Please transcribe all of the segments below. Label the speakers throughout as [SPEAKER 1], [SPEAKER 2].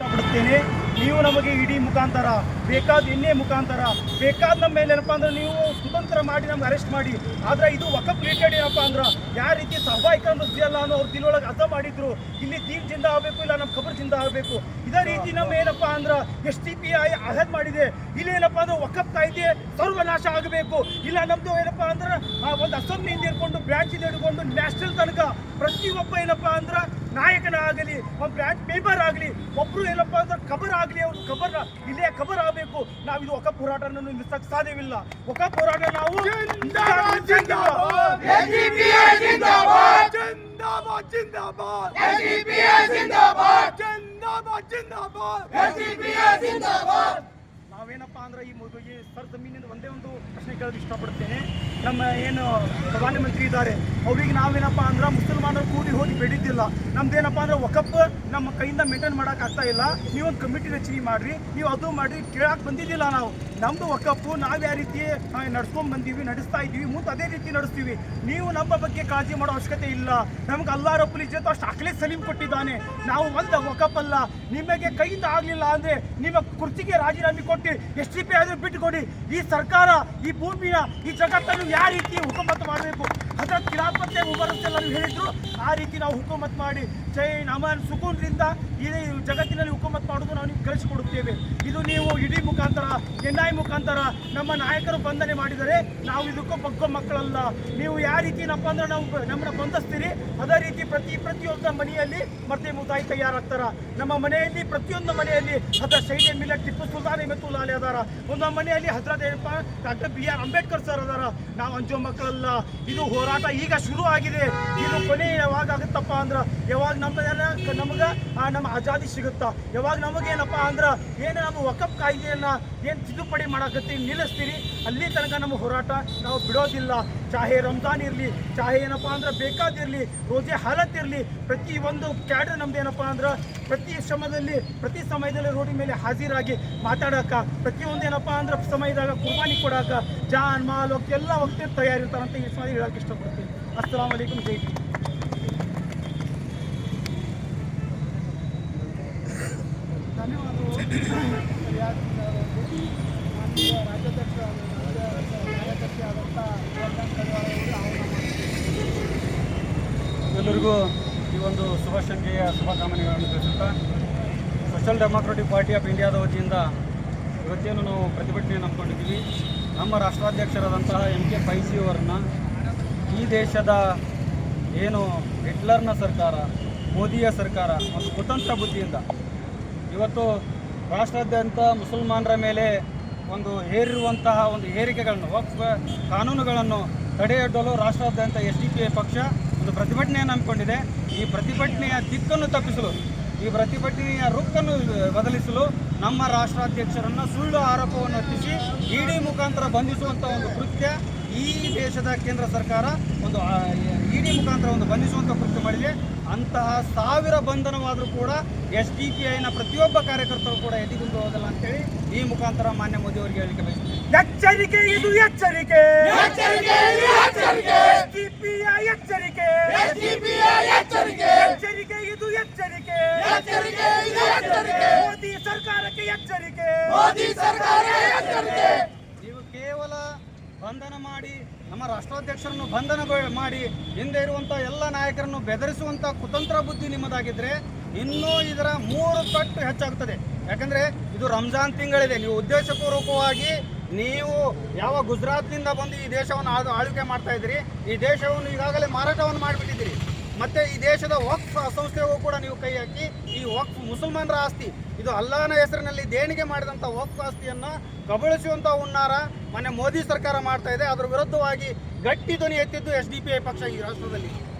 [SPEAKER 1] ಇಷ್ಟಪಡುತ್ತೇನೆ. ನೀವು ನಮಗೆ ಇಡಿ ಮುಖಾಂತರ ಬೇಕಾದ ಎಣ್ಣೆ ಮುಖಾಂತರ ಬೇಕಾದ ನಮ್ಮ ಮೇಲೆ ಏನಪ್ಪ ಅಂದ್ರೆ ನೀವು ಸ್ವತಂತ್ರ ಮಾಡಿ ನಮ್ಗೆ ಅರೆಸ್ಟ್ ಮಾಡಿ. ಆದರೆ ಇದು ವಕಫ್ ರಿಲೇಟೆಡ್ ಏನಪ್ಪ ಅಂದ್ರೆ ಯಾವ ರೀತಿ ಸಹಾಯಕ ಇದೆಯಲ್ಲ ಅನ್ನೋ ಅವ್ರ ದಿನೊಳಗೆ ಅರ್ಥ ಮಾಡಿದ್ರು. ಇಲ್ಲಿ ದೀನ್ ಜಿಂದ ಆಗಬೇಕು, ಇಲ್ಲ ನಮ್ಮ ಖಬರ್ ಜಿಂದ ಆಗಬೇಕು. ಇದೇ ರೀತಿ ನಮ್ಮ ಏನಪ್ಪ ಅಂದ್ರೆ STPI ಅಹದ್ ಮಾಡಿದೆ. ಇಲ್ಲಿ ಏನಪ್ಪ ಅಂದ್ರೆ ವಕಫ್ ಕಾಯ್ದೆ ಸರ್ವನಾಶ ಆಗಬೇಕು. ಇಲ್ಲ ನಮ್ದು ಏನಪ್ಪ ಅಂದ್ರೆ ಒಂದು ಅಸೆಂಬ್ಲಿಯಿಂದ ಹಿಡ್ಕೊಂಡು ಬ್ರಾಂಚಿಂದ ಹಿಡ್ಕೊಂಡು ನ್ಯಾಷನಲ್ ತನಕ ಪ್ರತಿಯೊಬ್ಬ ಏನಪ್ಪ ಅಂದ್ರೆ ನಾಯಕನಾಗಲಿ, ಒಂದು ಬ್ರಾಂಚ್ ಮೆಂಬರ್ ಆಗಲಿ, ಒಬ್ರು ಏನಪ್ಪ ಅಂದ್ರೆ ಖಬರ್ ಆಗಲಿ, ಅವ್ರ ಖಬರ್ ಇಲ್ಲೇ ಖಬರ್ ಆಗಬೇಕು. ನಾವು ಇದು ವಕಫ್ ಹೋರಾಟವನ್ನು ನಿಲ್ಲಿಸಕ್ಕೆ ಸಾಧ್ಯವಿಲ್ಲ. ವಕಫ್ ಹೋರಾಟ ನಾವು ನಾವೇನಪ್ಪ ಅಂದ್ರೆ ಈ ಸರ್ ಜಮೀನಿಂದ ಒಂದೇ ಒಂದು ಪ್ರಶ್ನೆ ಕೇಳೋದು ಇಷ್ಟಪಡ್ತೇನೆ. ನಮ್ಮ ಏನು ಪ್ರಧಾನಮಂತ್ರಿ ಇದ್ದಾರೆ ಅವ್ರಿಗೆ ನಾವೇನಪ್ಪ ಅಂದ್ರೆ ಮುಸಲ್ಮಾನರು ಕೂಡಿ ಹೋಗಿ ಬೇಡಿದ್ದಿಲ್ಲ. ನಮ್ದೇನಪ್ಪ ಅಂದ್ರೆ ವಕಫ್ ನಮ್ಮ ಕೈಯಿಂದ ಮೇಂಟೈನ್ ಮಾಡೋಕೆ ಆಗ್ತಾ ಇಲ್ಲ, ನೀವೊಂದು ಕಮಿಟಿ ರಚನೆ ಮಾಡಿರಿ, ನೀವು ಅದು ಮಾಡಿ ಕೇಳಕ್ಕೆ ಬಂದಿದ್ದಿಲ್ಲ. ನಾವು ನಮ್ಮದು ವಕಫ್ ನಾವು ಯಾವ ರೀತಿ ನಡ್ಸ್ಕೊಂಡು ಬಂದೀವಿ, ನಡೆಸ್ತಾ ಇದ್ದೀವಿ, ಮುಂದೆ ಅದೇ ರೀತಿ ನಡೆಸ್ತೀವಿ. ನೀವು ನಮ್ಮ ಬಗ್ಗೆ ಕಾಳಜಿ ಮಾಡೋ ಅವಶ್ಯಕತೆ ಇಲ್ಲ. ನಮ್ಗೆ ಅಲ್ಲಾಹ್ ರಬ್ಬುಲ್ ಇಜ್ಜತ್ ಅಷ್ಟು ಅಖಲೇ ಸಲೀಮ್ ಕೊಟ್ಟಿದ್ದಾನೆ. ನಾವು ಒಂದು ವಕಫ್ ಅಲ್ಲ, ನಿಮಗೆ ಕೈಯಿಂದ ಆಗಲಿಲ್ಲ ಅಂದರೆ ನಿಮ್ಮ ಕುರ್ಚಿಗೆ ರಾಜೀನಾಮೆ ಕೊಟ್ಟು STPI ಆದರೂ ಬಿಟ್ಟುಕೊಡಿ. ಈ ಸರ್ಕಾರ ಈ ಭೂಮಿಯ ಈ ಜಗತ್ತನ್ನು ಯಾವ ರೀತಿ ಹುಕುಮತ್ ಮಾಡಬೇಕು ಹಜರತ್ ಖಿಲಾಫತ್ ಉಮರ್ ಎಲ್ಲರೂ ಹೇಳಿದ್ರು, ಆ ರೀತಿ ನಾವು ಹುಕುಮತ್ ಮಾಡಿ ಜೈನ್ ಅಮನ್ ಸುಕೂನ್ರಿಂದ ಈ ಜಗತ್ತಿನಲ್ಲಿ ಹುಕುಮತ್ ಮಾಡೋದು ನಾವು ನಿಮ್ಗೆ ಕಳಿಸಿಕೊಡುತ್ತೇವೆ. ಇದು ನೀವು ಇಡೀ ಮುಖಾಂತರ NI ಮುಖಾಂತರ ನಮ್ಮ ನಾಯಕರು ಬಂಧನೆ ಮಾಡಿದರೆ ನಾವು ಇದಕ್ಕೂ ಬಗ್ಗೋ ಮಕ್ಕಳಲ್ಲ. ನೀವು ಯಾವ ರೀತಿ ಏನಪ್ಪ ಅಂದ್ರೆ ನಾವು ನಮ್ಮನ್ನ ಬಂಧಿಸ್ತೀರಿ, ಅದೇ ರೀತಿ ಪ್ರತಿಯೊಂದು ಮನೆಯಲ್ಲಿ ಮತ್ತೆ ಮುತಾಯಿ ತಯಾರಾಗ್ತಾರ. ನಮ್ಮ ಮನೆಯಲ್ಲಿ ಪ್ರತಿಯೊಂದು ಮನೆಯಲ್ಲಿ ಹಜರತ್ ಶಹೀದ್ ಮಿಲ್ಲತ್ ಟಿಪ್ಪು ಸುಲ್ತಾನ್ ಅಹಮದುಲ್ಲಾ ಅಲಿ ಅದಾರ. ಒಂದು ಮನೆಯಲ್ಲಿ ಹಜರತ್ ಏನಪ್ಪ ಡಾಕ್ಟರ್ BR ಅಂಬೇಡ್ಕರ್ ಸರ್ ಅದಾರ. ನಾವು ಅಂಜೋ ಮಕ್ಕಳಲ್ಲ. ಇದು ಹೋರಾಟ ಈಗ ಶುರು ಆಗಿದೆ. ಇದು ಕೊನೆ ಯಾವಾಗ ಆಗುತ್ತಪ್ಪ ಅಂದ್ರೆ ಯಾವಾಗ ನಮಗೆ ನಮ್ಮ ಆಜಾದಿ ಸಿಗುತ್ತಾ, ಯಾವಾಗ ನಮಗೇನಪ್ಪ ಅಂದ್ರೆ ಏನು ನಮ್ಮ ವಕಫ್ ಕಾಯ್ದೆಯನ್ನು ಏನು ತಿದ್ದುಪಡಿ ಮಾಡಕತ್ತೀವಿ ನಿಲ್ಲಿಸ್ತೀರಿ, ಅಲ್ಲಿ ತನಕ ನಮ್ಮ ಹೋರಾಟ ನಾವು ಬಿಡೋದಿಲ್ಲ. ಚಾಹೆ ರಂಜಾನ್ ಇರಲಿ, ಚಾಹೆ ಏನಪ್ಪ ಅಂದ್ರೆ ಬೇಕಾದಿರಲಿ, ರೋಜೆ ಹಾಲತ್ ಇರಲಿ, ಪ್ರತಿ ಒಂದು ಕ್ಯಾಡ್ರ್ ನಮ್ದು ಏನಪ್ಪ ಅಂದ್ರೆ ಪ್ರತಿ ಸಮಯದಲ್ಲಿ ರೋಡಿನ ಮೇಲೆ ಹಾಜರಾಗಿ ಮಾತಾಡೋಕ, ಪ್ರತಿಯೊಂದು ಏನಪ್ಪ ಅಂದ್ರೆ ಸಮಯದಾಗ ಕುರ್ಬಾನಿ ಕೊಡೋಕ, ಜಾನ್ ಮಾಲ್ ಎಲ್ಲ ಹೋಗ್ತಿರ್ ತಯಾರಿರ್ತಾರಂತ ಈ ಸಮಯ ಹೇಳೋಕೆ ಇಷ್ಟಪಡ್ತೀನಿ. ಅಸ್ಸಲಾಮು ಅಲೈಕುಂ. ಜೈ ಹಿಂದ್. ಧನ್ಯವಾದಗಳು.
[SPEAKER 2] ಎಲ್ಲರಿಗೂ ಈ ಒಂದು ಶುಭ ಸಂಖ್ಯೆಯ ಶುಭಕಾಮನೆಗಳನ್ನು ತಿಳಿಸುತ್ತಾ, ಸೋಷಿಯಲ್ ಡೆಮಾಕ್ರೆಟಿಕ್ ಪಾರ್ಟಿ ಆಫ್ ಇಂಡಿಯಾದ ವತಿಯಿಂದ ಇವತ್ತೇನು ನಾವು ಪ್ರತಿಭಟನೆಯನ್ನು ಹಮ್ಮಿಕೊಂಡಿದ್ದೀವಿ. ನಮ್ಮ ರಾಷ್ಟ್ರಾಧ್ಯಕ್ಷರಾದಂತಹ MK ಫೈಸಿ ಅವರನ್ನು ಈ ದೇಶದ ಏನು ಹಿಟ್ಲರ್ನ ಸರ್ಕಾರ, ಮೋದಿಯ ಸರ್ಕಾರ ಒಂದು ಕುತಂತ್ರ ಬುದ್ಧಿಯಿಂದ ಇವತ್ತು ರಾಷ್ಟ್ರಾದ್ಯಂತ ಮುಸಲ್ಮಾನರ ಮೇಲೆ ಒಂದು ಹೇರಿರುವಂತಹ ಒಂದು ಹೇರಿಕೆಗಳನ್ನು, ವಕ್ಫ್ ಕಾನೂನುಗಳನ್ನು ತಡೆಯೊಡ್ಡಲು ರಾಷ್ಟ್ರಾದ್ಯಂತ STPI ಪಕ್ಷ ಒಂದು ಪ್ರತಿಭಟನೆಯನ್ನು ಹಮ್ಮಿಕೊಂಡಿದೆ. ಈ ಪ್ರತಿಭಟನೆಯ ದಿಕ್ಕನ್ನು ತಪ್ಪಿಸಲು, ಈ ಪ್ರತಿಭಟನೆಯ ರುಕ್ಕನ್ನು ಬದಲಿಸಲು ನಮ್ಮ ರಾಷ್ಟ್ರಾಧ್ಯಕ್ಷರನ್ನು ಸುಳ್ಳು ಆರೋಪವನ್ನು ಹೊತ್ತಿಸಿ ಇಡಿ ಮುಖಾಂತರ ಬಂಧಿಸುವಂಥ ಒಂದು ಕೃತ್ಯ ಈ ದೇಶದ ಕೇಂದ್ರ ಸರ್ಕಾರ ಒಂದು ಇಡಿ ಮುಖಾಂತರ ಒಂದು ಬಂಧಿಸುವಂಥ ಕೃತ್ಯ ಮಾಡಿದೆ. ಅಂತಹ 1000 ಬಂಧನವಾದರೂ ಕೂಡ STPIನ ಪ್ರತಿಯೊಬ್ಬ ಕಾರ್ಯಕರ್ತರು ಕೂಡ ಎದಿಗುಂದು ಹೋಗಲ್ಲ ಅಂತೇಳಿ ಈ ಮುಖಾಂತರ ಮಾನ್ಯ ಮೋದಿ ಅವರಿಗೆ ಹೇಳಿಕೆ ಬಯಸ್ತೀನಿ.
[SPEAKER 1] ಎಚ್ಚರಿಕೆ, ಇದು ಎಚ್ಚರಿಕೆ. STPI ಎಚ್ಚರಿಕೆ, ಎಚ್ಚರಿಕೆ, ಇದು ಎಚ್ಚರಿಕೆ. ಮೋದಿ ಸರ್ಕಾರಕ್ಕೆ ಎಚ್ಚರಿಕೆ.
[SPEAKER 2] ನೀವು ಕೇವಲ ಬಂಧನ ಮಾಡಿ ನಮ್ಮ ರಾಷ್ಟ್ರಾಧ್ಯಕ್ಷರನ್ನು ಬಂಧನ ಮಾಡಿ ಹಿಂದೆ ಇರುವಂಥ ಎಲ್ಲ ನಾಯಕರನ್ನು ಬೆದರಿಸುವಂಥ ಕುತಂತ್ರ ಬುದ್ಧಿ ನಿಮ್ಮದಾಗಿದ್ದರೆ ಇನ್ನೂ ಇದರ 3 ಪಟ್ಟು ಹೆಚ್ಚಾಗುತ್ತದೆ. ಯಾಕಂದರೆ ಇದು ರಂಜಾನ್ ತಿಂಗಳಿದೆ. ನೀವು ಉದ್ದೇಶಪೂರ್ವಕವಾಗಿ ನೀವು ಯಾವ ಗುಜರಾತ್ನಿಂದ ಬಂದು ಈ ದೇಶವನ್ನು ಆಳ್ವಿಕೆ ಮಾಡ್ತಾ ಇದ್ದೀರಿ, ಈ ದೇಶವನ್ನು ಈಗಾಗಲೇ ಮಾರಾಟವನ್ನು ಮಾಡಿಬಿಟ್ಟಿದ್ದೀರಿ. ಮತ್ತು ಈ ದೇಶದ ವಕ್ಫ್ ಸಂಸ್ಥೆಗೂ ಕೂಡ ನೀವು ಕೈ ಹಾಕಿ ಈ ವಕ್ಫ್ ಮುಸಲ್ಮಾನರ ಆಸ್ತಿ, ಇದು ಅಲ್ಲಾಹನ ಹೆಸರಿನಲ್ಲಿ ದೇಣಿಗೆ ಮಾಡಿದಂಥ ವಕ್ಫ್ ಆಸ್ತಿಯನ್ನು ಕಬಳಿಸುವಂಥ ಹುನ್ನಾರ ಮೊನ್ನೆ ಮೋದಿ ಸರ್ಕಾರ ಮಾಡ್ತಾ ಇದೆ. ಅದರ ವಿರುದ್ಧವಾಗಿ ಗಟ್ಟಿ ಧ್ವನಿ ಎತ್ತಿದ್ದು STPI ಪಕ್ಷ ಈ ರಾಷ್ಟ್ರದಲ್ಲಿ.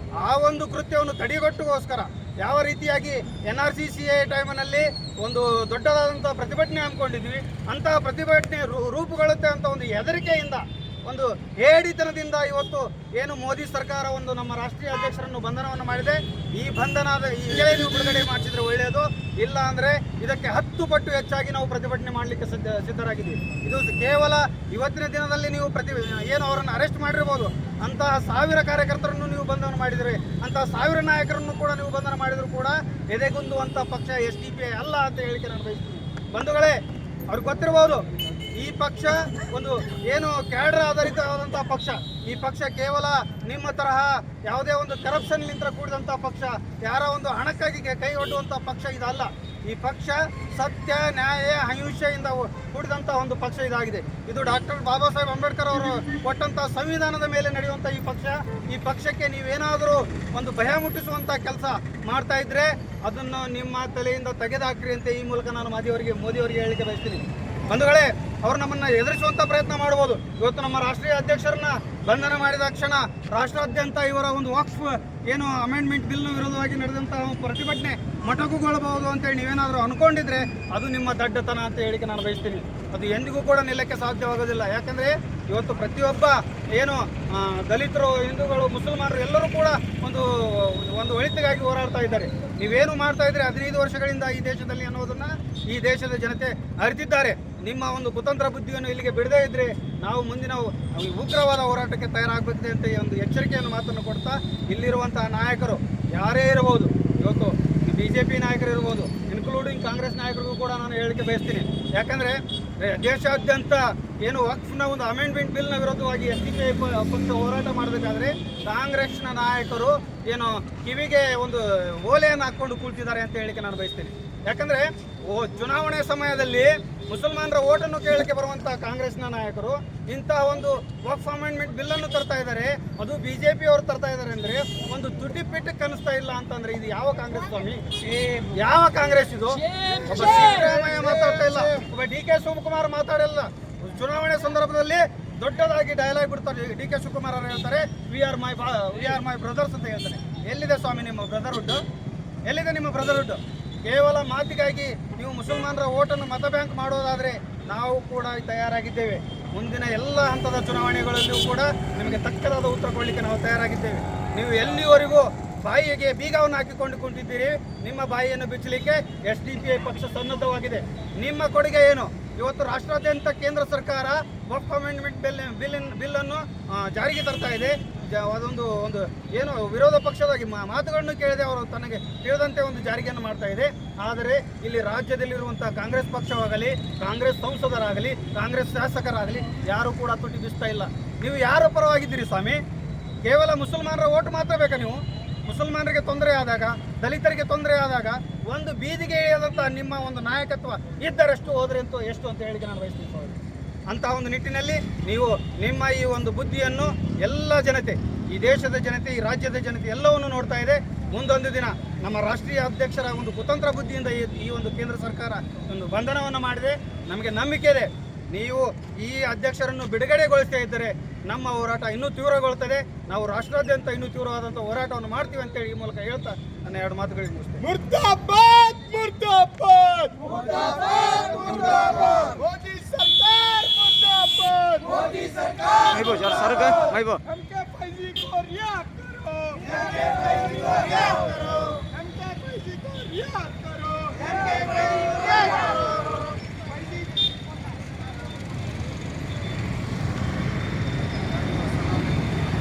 [SPEAKER 2] ಆ ಒಂದು ಕೃತ್ಯವನ್ನು ತಡೆಗಟ್ಟುಗೋಸ್ಕರ ಯಾವ ರೀತಿಯಾಗಿ NRCCA ಟೈಮಿನಲ್ಲಿ ಒಂದು ದೊಡ್ಡದಾದಂಥ ಪ್ರತಿಭಟನೆ ಹಮ್ಮಿಕೊಂಡಿದ್ವಿ, ಅಂತಹ ಪ್ರತಿಭಟನೆ ರೂಪುಗೊಳ್ಳುತ್ತೆ ಅಂತ ಒಂದು ಹೆದರಿಕೆಯಿಂದ, ಒಂದು ಹೇಡಿತನದಿಂದ ಇವತ್ತು
[SPEAKER 1] ಏನು ಮೋದಿ ಸರ್ಕಾರ ಒಂದು ನಮ್ಮ ರಾಷ್ಟ್ರೀಯ ಅಧ್ಯಕ್ಷರನ್ನು ಬಂಧನವನ್ನು ಮಾಡಿದೆ. ಈ ಬಂಧನದ ಈಗಲೇ ನೀವು ಬಿಡುಗಡೆ ಮಾಡಿಸಿದ್ರೆ ಒಳ್ಳೆಯದು, ಇಲ್ಲ ಅಂದರೆ ಇದಕ್ಕೆ 10 ಪಟ್ಟು ಹೆಚ್ಚಾಗಿ ನಾವು ಪ್ರತಿಭಟನೆ ಮಾಡಲಿಕ್ಕೆ ಸಿದ್ಧರಾಗಿದ್ದೀವಿ. ಇದು ಕೇವಲ ಇವತ್ತಿನ ದಿನದಲ್ಲಿ ನೀವು ಏನು ಅವರನ್ನು ಅರೆಸ್ಟ್ ಮಾಡಿರ್ಬೋದು, ಅಂತಹ 1000 ಕಾರ್ಯಕರ್ತರನ್ನು ನೀವು ಬಂಧನ ಮಾಡಿದರೆ, ಅಂತಹ 1000 ನಾಯಕರನ್ನು ಕೂಡ ನೀವು ಬಂಧನ ಮಾಡಿದರೂ ಕೂಡ ಎದೆಗುಂದುವಂಥ ಪಕ್ಷ SDPI ಅಲ್ಲ ಅಂತ ಹೇಳಿಕೆ ನಾನು ಬಯಸ್ತೀನಿ. ಬಂಧುಗಳೇ, ಅವ್ರಿಗೆ ಗೊತ್ತಿರ್ಬೋದು, ಈ ಪಕ್ಷ ಒಂದು ಏನು ಕ್ಯಾಡರ್ ಆಧಾರಿತವಾದಂಥ ಪಕ್ಷ. ಈ ಪಕ್ಷ ಕೇವಲ ನಿಮ್ಮ ತರಹ ಯಾವುದೇ ಒಂದು ಕರಪ್ಷನ್ಲಿಂದ ಕೂಡಿದಂಥ ಪಕ್ಷ, ಯಾರ ಒಂದು ಹಣಕ್ಕಾಗಿ ಕೈ ಒಡ್ಡುವಂಥ ಪಕ್ಷ ಇದಲ್ಲ. ಈ ಪಕ್ಷ ಸತ್ಯ, ನ್ಯಾಯ, ಅಹಿಂಸೆಯಿಂದ ಕೂಡಿದಂಥ ಒಂದು ಪಕ್ಷ ಇದಾಗಿದೆ. ಇದು ಡಾಕ್ಟರ್ ಬಾಬಾ ಸಾಹೇಬ್ ಅಂಬೇಡ್ಕರ್ ಅವರು ಕೊಟ್ಟಂಥ ಸಂವಿಧಾನದ ಮೇಲೆ ನಡೆಯುವಂಥ ಈ ಪಕ್ಷ. ಈ ಪಕ್ಷಕ್ಕೆ ನೀವೇನಾದರೂ ಒಂದು ಭಯ ಮುಟ್ಟಿಸುವಂಥ ಕೆಲಸ ಮಾಡ್ತಾ ಇದ್ರೆ ಅದನ್ನು ನಿಮ್ಮ ತಲೆಯಿಂದ ತೆಗೆದುಹಾಕ್ರಿ ಅಂತ ಈ ಮೂಲಕ ನಾನು ಮೋದಿಯವರಿಗೆ ಹೇಳಿಕೆ ಬಯಸ್ತೀನಿ. ಬಂಧುಗಳೇ, ಅವರು ನಮ್ಮನ್ನು ಎದುರಿಸುವಂಥ ಪ್ರಯತ್ನ ಮಾಡ್ಬೋದು. ಇವತ್ತು ನಮ್ಮ ರಾಷ್ಟ್ರೀಯ ಅಧ್ಯಕ್ಷರನ್ನ ಬಂಧನ ಮಾಡಿದ ಕ್ಷಣ ರಾಷ್ಟ್ರಾದ್ಯಂತ ಇವರ ಒಂದು ವಕ್ಫ್ ಏನು ಅಮೆಂಡ್ಮೆಂಟ್ ಬಿಲ್ನ ವಿರೋಧವಾಗಿ ನಡೆದಂತಹ ಪ್ರತಿಭಟನೆ ಮೊಟಕುಗೊಳ್ಳಬಹುದು ಅಂತೇಳಿ ನೀವೇನಾದರೂ ಅನ್ಕೊಂಡಿದ್ರೆ ಅದು ನಿಮ್ಮ ದಡ್ಡತನ ಅಂತ ಹೇಳಿಕೆ ನಾನು ಬಯಸ್ತೀನಿ. ಅದು ಎಂದಿಗೂ ಕೂಡ ನಿಲ್ಲಕ್ಕೆ ಸಾಧ್ಯವಾಗೋದಿಲ್ಲ. ಯಾಕಂದರೆ ಇವತ್ತು ಪ್ರತಿಯೊಬ್ಬ ಏನು ದಲಿತರು, ಹಿಂದೂಗಳು, ಮುಸಲ್ಮಾನರು ಎಲ್ಲರೂ ಕೂಡ ಒಂದು ಒಳಿತಿಗಾಗಿ ಹೋರಾಡ್ತಾ ಇದ್ದಾರೆ. ನೀವೇನು ಮಾಡ್ತಾ ಇದ್ರೆ 15 ವರ್ಷಗಳಿಂದ ಈ ದೇಶದಲ್ಲಿ ಅನ್ನೋದನ್ನು ಈ ದೇಶದ ಜನತೆ ಅರಿತಿದ್ದಾರೆ. ನಿಮ್ಮ ಒಂದು ಕುತಂತ್ರ ಬುದ್ಧಿಯನ್ನು ಇಲ್ಲಿಗೆ ಬಿಡದೇ ಇದ್ದರೆ ನಾವು ಮುಂದಿನ ಉಗ್ರವಾದ ಹೋರಾಟಕ್ಕೆ ತಯಾರಾಗಬೇಕಿದೆ ಅಂತ ಒಂದು ಎಚ್ಚರಿಕೆಯನ್ನು ಮಾತನ್ನು ಕೊಡ್ತಾ, ಇಲ್ಲಿರುವಂತಹ ನಾಯಕರು ಯಾರೇ ಇರಬಹುದು, ಇವತ್ತು BJP ನಾಯಕರು ಇರ್ಬೋದು, ಇನ್ಕ್ಲೂಡಿಂಗ್ ಕಾಂಗ್ರೆಸ್ ನಾಯಕರಿಗೂ ಕೂಡ ನಾನು ಹೇಳಿಕೆ ಬಯಸ್ತೀನಿ. ಯಾಕಂದರೆ ದೇಶಾದ್ಯಂತ ಏನು ವಕ್ಫ್ನ ಒಂದು ಅಮೆಂಡ್ಮೆಂಟ್ ಬಿಲ್ನ ವಿರೋಧವಾಗಿ SDPI ಪಕ್ಷ ಹೋರಾಟ ಮಾಡಬೇಕಾದ್ರೆ ಕಾಂಗ್ರೆಸ್ನ ನಾಯಕರು ಏನು ಕಿವಿಗೆ ಒಂದು ಓಲೆಯನ್ನು ಹಾಕ್ಕೊಂಡು ಕೂಳ್ತಿದ್ದಾರೆ ಅಂತ ಹೇಳಿಕೆ ನಾನು ಬಯಸ್ತೀನಿ. ಯಾಕಂದರೆ ಚುನಾವಣೆ ಸಮಯದಲ್ಲಿ ಮುಸಲ್ಮಾನರ ಓಟನ್ನು ಕೇಳಲಿಕ್ಕೆ ಬರುವಂಥ ಕಾಂಗ್ರೆಸ್ನ ನಾಯಕರು ಇಂತಹ ಒಂದು ವಕ್ಫ್ ಅಮೆಂಡ್ಮೆಂಟ್ ಬಿಲ್ಲನ್ನು ತರ್ತಾ ಇದ್ದಾರೆ. ಅದು BJP ಅವರು ತರ್ತಾ ಇದ್ದಾರೆ ಅಂದರೆ ಒಂದು ತುಟಿ ಪಿಟ್ಟಕ್ಕೆ ಕನಿಸ್ತಾ ಇಲ್ಲ ಅಂತಂದರೆ ಇದು ಯಾವ ಕಾಂಗ್ರೆಸ್ ಸ್ವಾಮಿ? ಯಾವ ಕಾಂಗ್ರೆಸ್ ಇದು? ಒಬ್ಬ ಸಿದ್ದರಾಮಯ್ಯ ಮಾತಾಡ್ತಾ ಇಲ್ಲ, ಒಬ್ಬ DK ಶಿವಕುಮಾರ್ ಮಾತಾಡಲ್ಲ. ಚುನಾವಣೆ ಸಂದರ್ಭದಲ್ಲಿ ದೊಡ್ಡದಾಗಿ ಡೈಲಾಗ್ ಬಿಡ್ತಾರೆ. DK ಶಿವಕುಮಾರ್ ಅವರು ಹೇಳ್ತಾರೆ, ವಿ ಆರ್ ಮೈ ಬ್ರದರ್ಸ್ ಅಂತ ಹೇಳ್ತಾರೆ. ಎಲ್ಲಿದೆ ಸ್ವಾಮಿ ನಿಮ್ಮ ಬ್ರದರ್ಹುಡ್? ಎಲ್ಲಿದೆ ನಿಮ್ಮ ಬ್ರದರ್ಹುಡ್? ಕೇವಲ ಮಾತಿಗಾಗಿ ನೀವು ಮುಸಲ್ಮಾನರ ಓಟನ್ನು ಮತ ಬ್ಯಾಂಕ್ ಮಾಡೋದಾದರೆ ನಾವು ಕೂಡ ತಯಾರಾಗಿದ್ದೇವೆ. ಮುಂದಿನ ಎಲ್ಲ ಹಂತದ ಚುನಾವಣೆಗಳಲ್ಲಿಯೂ ಕೂಡ ನಿಮಗೆ ತಕ್ಕದಾದ ಉತ್ತರ ಕೊಡಲಿಕ್ಕೆ ನಾವು ತಯಾರಾಗಿದ್ದೇವೆ. ನೀವು ಎಲ್ಲಿವರೆಗೂ ಬಾಯಿಗೆ ಬೀಗವನ್ನು ಹಾಕಿಕೊಂಡು ಕುಂತಿದ್ದೀರಿ, ನಿಮ್ಮ ಬಾಯಿಯನ್ನು ಬಿಚ್ಚಲಿಕ್ಕೆ SDPI ಪಕ್ಷ ಸನ್ನದ್ಧವಾಗಿದೆ. ನಿಮ್ಮ ಕೊಡುಗೆ ಏನು? ಇವತ್ತು ರಾಷ್ಟ್ರಾದ್ಯಂತ ಕೇಂದ್ರ ಸರ್ಕಾರ ವಕ್ಫ್ ಅಮೆಂಡ್ಮೆಂಟ್ ಬಿಲ್ಲನ್ನು ಜಾರಿಗೆ ತರ್ತಾ ಇದೆ. ಅದೊಂದು ಏನು ವಿರೋಧ ಪಕ್ಷದಾಗಿ ಮಾತುಗಳನ್ನು ಕೇಳದೆ ಅವರು ತನಗೆ ತಿಳಿದಂತೆ ಒಂದು ಜಾರಿಗೆಯನ್ನು ಮಾಡ್ತಾ ಇದೆ. ಆದರೆ ಇಲ್ಲಿ ರಾಜ್ಯದಲ್ಲಿರುವಂಥ ಕಾಂಗ್ರೆಸ್ ಪಕ್ಷವಾಗಲಿ, ಕಾಂಗ್ರೆಸ್ ಸಂಸದರಾಗಲಿ, ಕಾಂಗ್ರೆಸ್ ಶಾಸಕರಾಗಲಿ ಯಾರೂ ಕೂಡ ತುಟಿ ಬಿಸ್ತಾ ಇಲ್ಲ. ನೀವು ಯಾರ ಪರವಾಗಿದ್ದೀರಿ ಸ್ವಾಮಿ? ಕೇವಲ ಮುಸಲ್ಮಾನರ ಓಟ್ ಮಾತ್ರ ಬೇಕಾ ನೀವು? ಮುಸಲ್ಮಾನರಿಗೆ ತೊಂದರೆ ಆದಾಗ, ದಲಿತರಿಗೆ ತೊಂದರೆ ಆದಾಗ ಒಂದು ಬೀದಿಗೆ ಇಳಿಯದಂಥ ನಿಮ್ಮ ಒಂದು ನಾಯಕತ್ವ ಇದ್ದರೆಷ್ಟು ಹೋದ್ರೆ ಅಂತೂ ಎಷ್ಟು ಅಂತ ಹೇಳಿಕೆ ನಾನು ಬಯಸ್ತೀನಿ. ಅಂತಹ ಒಂದು ನಿಟ್ಟಿನಲ್ಲಿ ನೀವು ನಿಮ್ಮ ಈ ಒಂದು ಬುದ್ಧಿಯನ್ನು ಎಲ್ಲ ಜನತೆ, ಈ ದೇಶದ ಜನತೆ, ಈ ರಾಜ್ಯದ ಜನತೆ ಎಲ್ಲವನ್ನು ನೋಡ್ತಾ ಇದೆ. ಮುಂದೊಂದು ದಿನ ನಮ್ಮ ರಾಷ್ಟ್ರೀಯ ಅಧ್ಯಕ್ಷರ ಒಂದು ಕುತಂತ್ರ ಬುದ್ಧಿಯಿಂದ ಈ ಒಂದು ಕೇಂದ್ರ ಸರ್ಕಾರ ಒಂದು ಬಂಧನವನ್ನು ಮಾಡಿದೆ. ನಮಗೆ ನಂಬಿಕೆ ಇದೆ, ನೀವು ಈ ಅಧ್ಯಕ್ಷರನ್ನು ಬಿಡುಗಡೆಗೊಳಿಸ್ತಾ ಇದ್ದರೆ ನಮ್ಮ ಹೋರಾಟ ಇನ್ನೂ ತೀವ್ರಗೊಳ್ಳುತ್ತದೆ. ನಾವು ರಾಷ್ಟ್ರಾದ್ಯಂತ ಇನ್ನೂ ತೀವ್ರವಾದಂಥ ಹೋರಾಟವನ್ನು ಮಾಡ್ತೀವಿ ಅಂತೇಳಿ ಈ ಮೂಲಕ ಹೇಳ್ತಾ ನನ್ನ 2 ಮಾತುಗಳಿಗೆ ಮುಗಿಸ್ತೇನೆ.
[SPEAKER 3] ಮುರ್ದಾಬಾದ್ ಮುರ್ದಾಬಾದ್ ಮುರ್ದಾಬಾದ್ ಮುರ್ದಾಬಾದ್ ಮೋದಿ ಸರ್ಕಾರ मुर्दाबाद मोदी सरकार
[SPEAKER 1] भाई यार सर का भाई
[SPEAKER 3] हमके फैजी को रिहा करो हमके फैजी को रिहा करो हमके फैजी को रिहा करो